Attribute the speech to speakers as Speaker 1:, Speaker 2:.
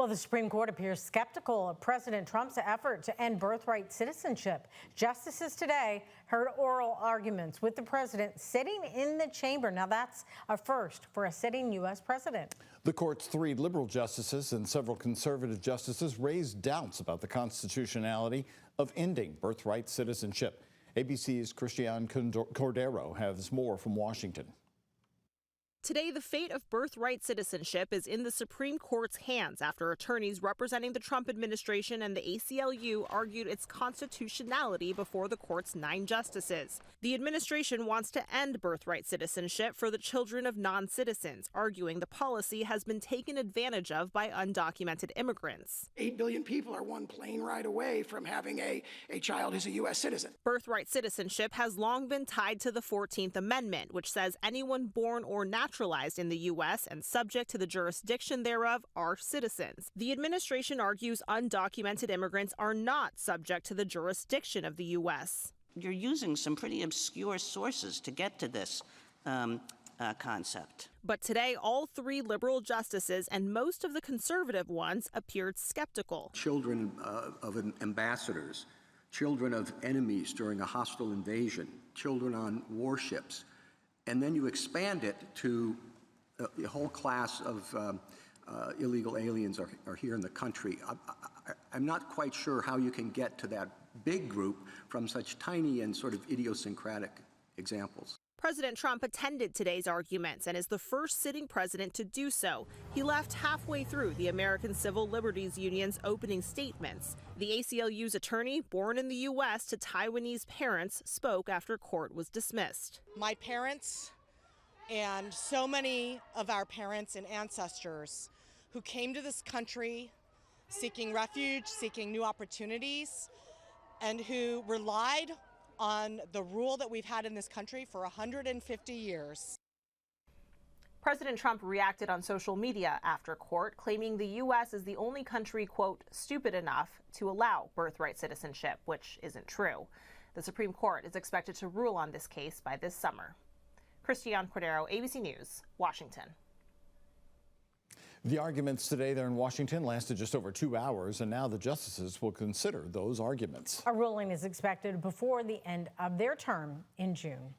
Speaker 1: Well, the Supreme Court appears skeptical of President Trump's effort to end birthright citizenship. Justices today heard oral arguments with the president sitting in the chamber. Now, that's a first for a sitting U.S. president.
Speaker 2: The court's 3 liberal justices and several conservative justices raised doubts about the constitutionality of ending birthright citizenship. ABC's Christian Cordero has more from Washington.
Speaker 3: Today, the fate of birthright citizenship is in the Supreme Court's hands after attorneys representing the Trump administration and the ACLU argued its constitutionality before the court's 9 justices. The administration wants to end birthright citizenship for the children of non-citizens, arguing the policy has been taken advantage of by undocumented immigrants.
Speaker 4: 8 billion people are one plane ride away from having a child who's a U.S. citizen.
Speaker 3: Birthright citizenship has long been tied to the 14th Amendment, which says anyone born or naturalized in the U.S. and subject to the jurisdiction thereof are citizens. The administration argues undocumented immigrants are not subject to the jurisdiction of the U.S.
Speaker 5: You're using some pretty obscure sources to get to this concept.
Speaker 3: But today, all 3 liberal justices and most of the conservative ones appeared skeptical.
Speaker 6: Children of ambassadors, children of enemies during a hostile invasion, children on warships. And then you expand it to the whole class of illegal aliens are here in the country. I'm not quite sure how you can get to that big group from such tiny and sort of idiosyncratic examples.
Speaker 3: President Trump attended today's arguments and is the first sitting president to do so. He left halfway through the American Civil Liberties Union's opening statements. The ACLU's attorney, born in the U.S. to Taiwanese parents, spoke after court was dismissed.
Speaker 7: My parents and so many of our parents and ancestors who came to this country seeking refuge, seeking new opportunities, and who relied on the rule that we've had in this country for 150 years.
Speaker 3: President Trump reacted on social media after court, claiming the U.S. is the only country, quote, stupid enough to allow birthright citizenship, which isn't true. The Supreme Court is expected to rule on this case by this summer. Christian Cordero, ABC News, Washington.
Speaker 2: The arguments today there in Washington lasted just over 2 hours, and now the justices will consider those arguments.
Speaker 1: A ruling is expected before the end of their term in June.